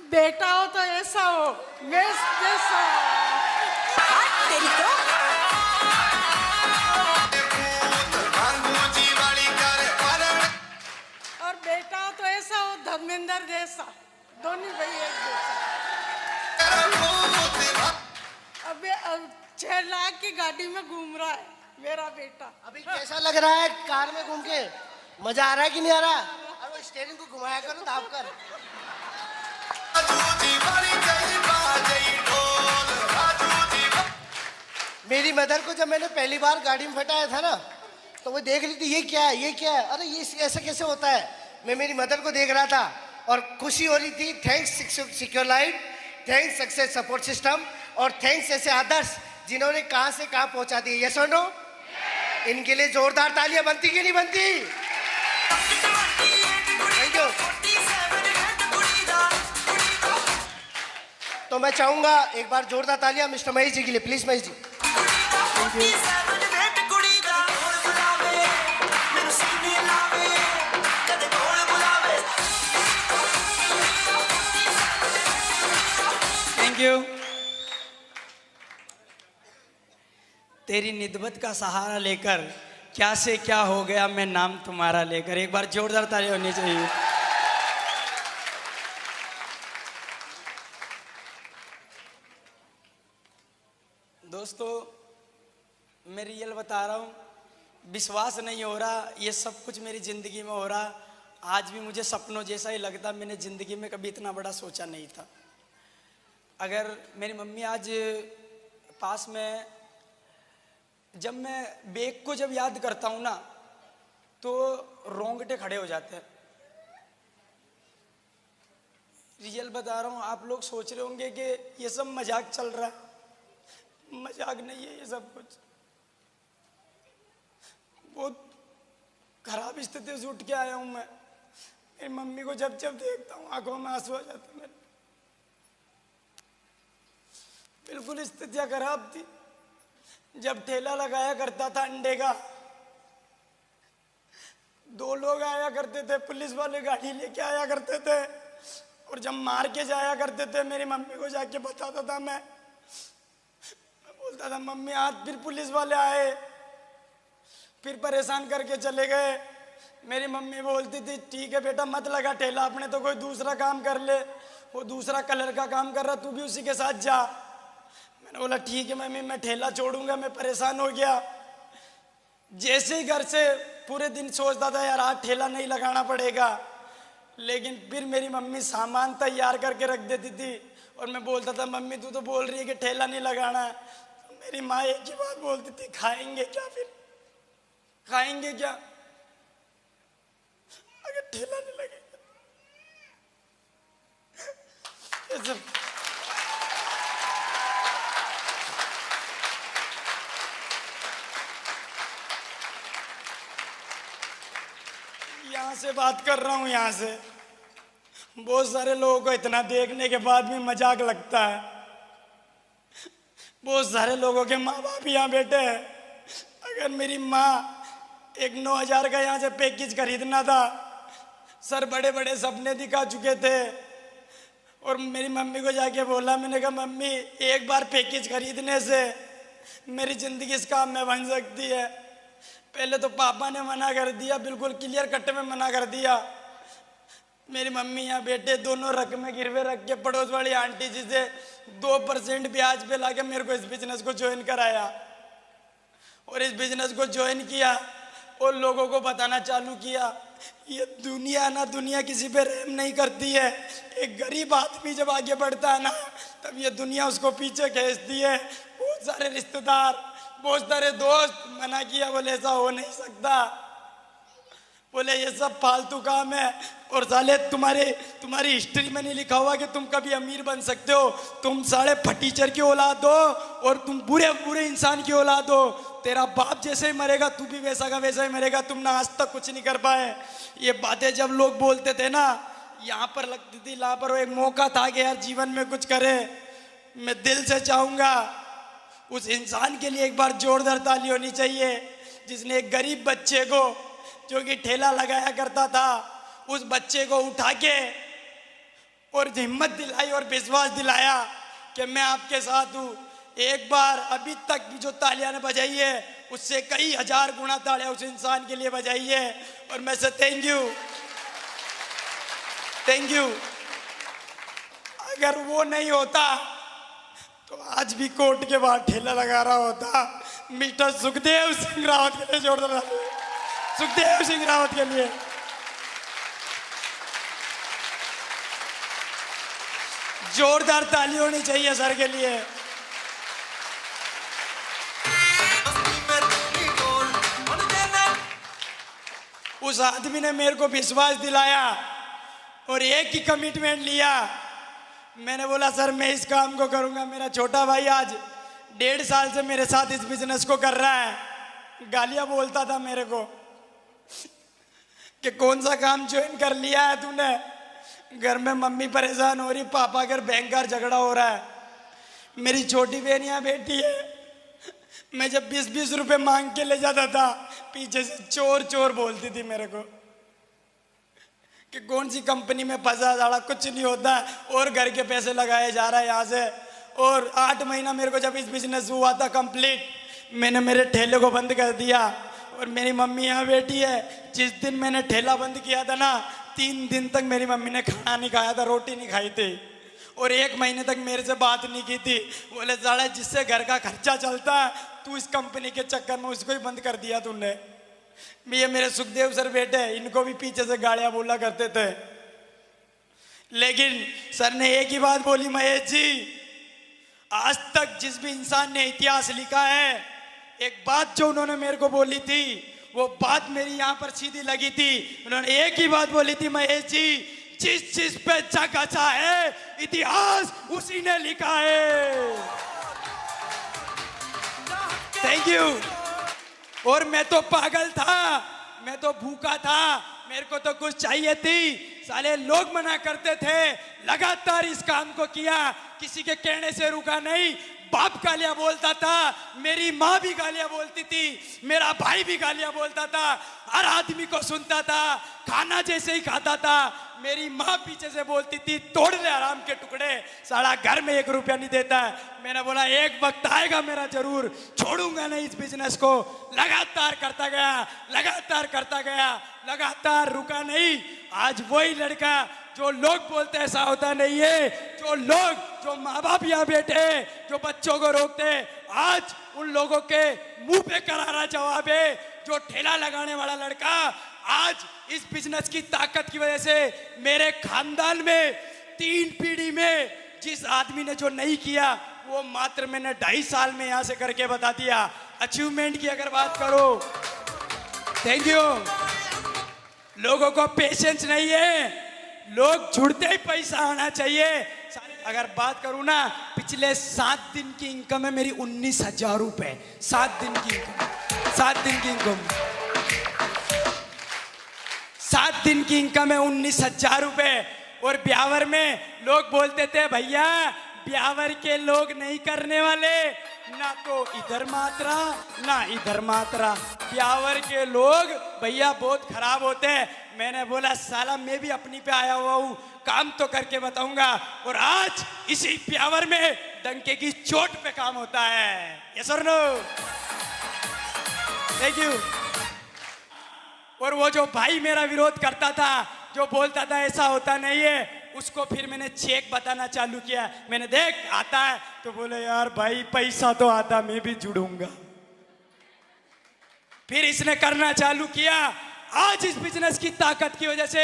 बेटा हो तो ऐसा हो, मैं जैसा। तेरी तो और बेटा हो तो ऐसा हो धर्मेंद्र जैसा, दोनों भाई एक जैसा। अब 6 लाख की गाड़ी में घूम रहा है मेरा बेटा। अभी कैसा लग रहा है कार में घूम के? मजा आ रहा है कि नहीं आ रहा? अरे स्टीयरिंग को घुमाया करो, दाब कर। मेरी मदर को जब मैंने पहली बार गाड़ी में फटाया था ना, तो वो देख रही थी ये क्या है, ये क्या है, अरे ये ऐसा कैसे होता है। मैं मेरी मदर को देख रहा था और खुशी हो रही थी। Thanks secure life, thanks success support system, और थैंक्स ऐसे आदर्श जिन्होंने कहां से कहां पहुंचा दिए। यस और नो? इनके लिए जोरदार तालियां बनती कि नहीं बनती? Thank you. तो मैं चाहूंगा एक बार जोरदार तालियां मिस्टर महेश जी के लिए, please Mahesh ji. Thank you. तेरी निदबत का सहारा लेकर क्या से क्या हो गया मैं नाम तुम्हारा लेकर। एक बार जोरदार ताली होनी चाहिए। दोस्तों, मैं रियल बता रहा हूँ, विश्वास नहीं हो रहा ये सब कुछ मेरी ज़िंदगी में हो रहा। आज भी मुझे सपनों जैसा ही लगता। मैंने ज़िंदगी में कभी इतना बड़ा सोचा नहीं था। अगर मेरी मम्मी आज पास में, जब मैं बेग को जब याद करता हूँ ना तो रोंगटे खड़े हो जाते हैं। रियल बता रहा हूँ। आप लोग सोच रहे होंगे कि ये सब मजाक चल रहा है। मजाक नहीं है ये सब कुछ। बहुत खराब स्थिति से उठ के आया हूँ मैं। मेरी मम्मी को जब जब देखता हूँ आंखों में आंसू आ जाते मेरे। बिल्कुल स्थितियाँ खराब थी। जब ठेला लगाया करता था अंडे का, 2 लोग आया करते थे, पुलिस वाले गाड़ी लेके आया करते थे, और जब मार के जाया करते थे मेरी मम्मी को जाके बताता था मैं बोलता था मम्मी आज फिर पुलिस वाले आए, फिर परेशान करके चले गए। मेरी मम्मी बोलती थी ठीक है बेटा मत लगा ठेला, अपने तो कोई दूसरा काम कर ले, वो दूसरा कलर का काम कर रहा तू भी उसी के साथ जा। मैंने बोला ठीक है मम्मी मैं ठेला छोड़ूंगा। मैं परेशान हो गया। जैसे ही घर से पूरे दिन सोचता था यार आज ठेला नहीं लगाना पड़ेगा, लेकिन फिर मेरी मम्मी सामान तैयार करके रख देती थी और मैं बोलता था मम्मी तू तो बोल रही है कि ठेला नहीं लगाना है। तो मेरी माँ एक ही बात बोलती थी खाएंगे क्या, फिर खाएंगे क्या अगर ठेला नहीं लगेगा। ये सब यहाँ से बात कर रहा हूँ। यहाँ से बहुत सारे लोगों को इतना देखने के बाद भी मजाक लगता है। बहुत सारे लोगों के माँ बाप यहाँ बैठे हैं। अगर मेरी माँ एक 9,000 का यहाँ से पैकेज खरीदना था, सर बड़े बड़े सपने दिखा चुके थे, और मेरी मम्मी को जाके बोला, मैंने कहा मम्मी एक बार पैकेज खरीदने से मेरी ज़िंदगी इस काम में बन सकती है। पहले तो पापा ने मना कर दिया, बिल्कुल क्लियर कट में मना कर दिया। मेरी मम्मी यहाँ बेटे दोनों रकमें गिरवे रख के पड़ोस वाली आंटी जी से 2% ब्याज पे लाके मेरे को इस बिजनेस को ज्वाइन कराया, और इस बिजनेस को ज्वाइन किया और लोगों को बताना चालू किया ये दुनिया ना, दुनिया किसी पे रहम नहीं करती है। एक गरीब आदमी जब आगे बढ़ता है ना तब ये दुनिया उसको पीछे खींचती है। बहुत सारे रिश्तेदार, बहुत सारे दोस्त मना किया, बोले ऐसा हो नहीं सकता, बोले ये सब फालतू काम है, और साले तुम्हारी हिस्ट्री में नहीं लिखा हुआ कि तुम कभी अमीर बन सकते हो। तुम साले फटीचर की औलाद हो और तुम बुरे बुरे इंसान की औलाद हो। तेरा बाप जैसे ही मरेगा तू भी वैसा का वैसा ही मरेगा। तुमने आज तक कुछ नहीं कर पाए। ये बातें जब लोग बोलते थे ना, यहाँ पर लगती थी यहाँ पर एक मौका था कि यार जीवन में कुछ करे। मैं दिल से चाहूँगा उस इंसान के लिए एक बार जोरदार ताली होनी चाहिए जिसने एक गरीब बच्चे को जो कि ठेला लगाया करता था, उस बच्चे को उठा के और हिम्मत दिलाई और विश्वास दिलाया कि मैं आपके साथ हूँ। एक बार अभी तक भी जो तालियां ने बजाई है उससे कई हजार गुना तालियां उस इंसान के लिए बजाई है, और मैं से थैंक यू। अगर वो नहीं होता तो आज भी कोर्ट के बाहर ठेला लगा रहा होता। मिस्टर सुखदेव सिंह रावत के लिए जोरदार, सुखदेव सिंह रावत के लिए। जोरदार ताली होनी चाहिए सर के लिए। उस आदमी ने मेरे को विश्वास दिलाया और एक ही कमिटमेंट लिया। मैंने बोला सर मैं इस काम को करूंगा। मेरा छोटा भाई आज 1.5 साल से मेरे साथ इस बिजनेस को कर रहा है। गालियां बोलता था मेरे को कि कौन सा काम ज्वाइन कर लिया है तूने, घर में मम्मी परेशान हो रही, पापा घर बैंक का झगड़ा हो रहा है, मेरी छोटी बहन यहाँ बैठी है। मैं जब 20-20 रुपए मांग के ले जाता था पीछे से चोर चोर बोलती थी मेरे को कि कौन सी कंपनी में फंसा जाड़ा, कुछ नहीं होता और घर के पैसे लगाए जा रहा है यहाँ से। और 8 महीना मेरे को जब इस बिजनेस हुआ था कंप्लीट, मैंने मेरे ठेले को बंद कर दिया और मेरी मम्मी यहाँ बैठी है। जिस दिन मैंने ठेला बंद किया था ना, 3 दिन तक मेरी मम्मी ने खाना नहीं खाया था, रोटी नहीं खाई थी और 1 महीने तक मेरे से बात नहीं की थी। बोले साला जिससे घर का खर्चा चलता है तू इस कंपनी के चक्कर में उसको ही बंद कर दिया तूने। ये मेरे सुखदेव सर बेटे, इनको भी पीछे से गालियां बोला करते थे, लेकिन सर ने एक ही बात बोली, महेश जी आज तक जिस भी इंसान ने इतिहास लिखा है, एक बात जो उन्होंने मेरे को बोली थी वो बात मेरी यहाँ पर सीधी लगी थी। उन्होंने एक ही बात बोली थी, महेश जी जिस चीज पे जग अच्छा है इतिहास उसी ने लिखा है। Thank you. और मैं तो पागल था, मैं तो भूखा था, मेरे को तो कुछ चाहिए थी। साले लोग मना करते थे, लगातार इस काम को किया, किसी के कहने से रुका नहीं। बाप गालियां बोलता था, मेरी माँ भी गालियां बोलती थी, मेरा भाई भी गालियां बोलता था, हर आदमी को सुनता था। खाना जैसे ही खाता था मेरी माँ पीछे से बोलती थी, तोड़ ले आराम के टुकड़े, साला घर में 1 रुपया नहीं देता है। मैंने बोला एक वक्त आएगा मेरा, जरूर छोड़ूंगा नहीं इस बिजनेस को। लगातार करता गया, लगातार करता गया, लगातार रुका नहीं। आज वही लड़का जो लोग बोलते ऐसा होता नहीं है, जो माँ बाप यहाँ बैठे जो बच्चों को रोकते, आज उन लोगों के मुंह पे करारा जवाब है। जो ठेला लगाने वाला लड़का आज इस बिजनेस की ताकत की वजह से मेरे खानदान में 3 पीढ़ी में जिस आदमी ने जो नहीं किया वो मात्र मैंने 2.5 साल में यहाँ से करके बता दिया। अचीवमेंट की अगर बात करो, थैंक यू। लोगों को पेशेंस नहीं है, लोग जुड़ते ही पैसा आना चाहिए। अगर बात करूं ना, पिछले 7 दिन की इनकम है मेरी 19,000 रुपए। 7 दिन की इनकम, 7 दिन की इनकम, 7 दिन की इनकम है 19,000 रुपए। और ब्यावर में लोग बोलते थे भैया ब्यावर के लोग नहीं करने वाले, ना तो इधर मात्रा ना इधर मात्रा, ब्यावर के लोग भैया बहुत खराब होते हैं। मैंने बोला साला मैं भी अपनी पे आया हुआ हूँ, काम तो करके बताऊंगा। और आज इसी ब्यावर में डंके की चोट पे काम होता है। यस और नो? Thank you. और वो जो भाई मेरा विरोध करता था, जो बोलता था ऐसा होता नहीं है, उसको फिर मैंने चेक बताना चालू किया। मैंने देख आता है तो बोले यार भाई पैसा तो आता, मैं भी जुड़ूंगा। फिर इसने करना चालू किया। आज इस बिजनेस की ताकत की वजह से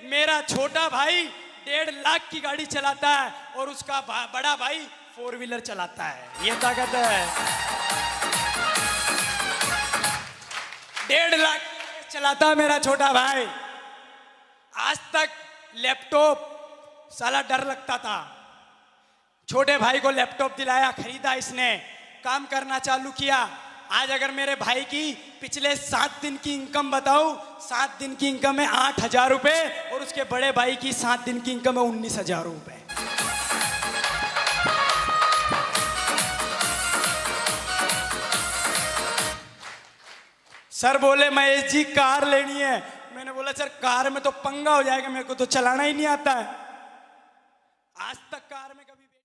मेरा छोटा भाई 1.5 लाख की गाड़ी चलाता है और उसका बड़ा भाई 4 व्हीलर चलाता है। ये ताकत है। 1.5 लाख चलाता है मेरा छोटा भाई। आज तक लैपटॉप साला डर लगता था, छोटे भाई को लैपटॉप दिलाया, खरीदा इसने, काम करना चालू किया। आज अगर मेरे भाई की पिछले 7 दिन की इनकम बताऊं, 7 दिन की इनकम है 8,000 रुपए और उसके बड़े भाई की 7 दिन की इनकम है 19,000 रुपए। सर बोले महेश जी कार लेनी है। मैंने बोला सर कार में तो पंगा हो जाएगा, मेरे को तो चलाना ही नहीं आता है। कार में कभी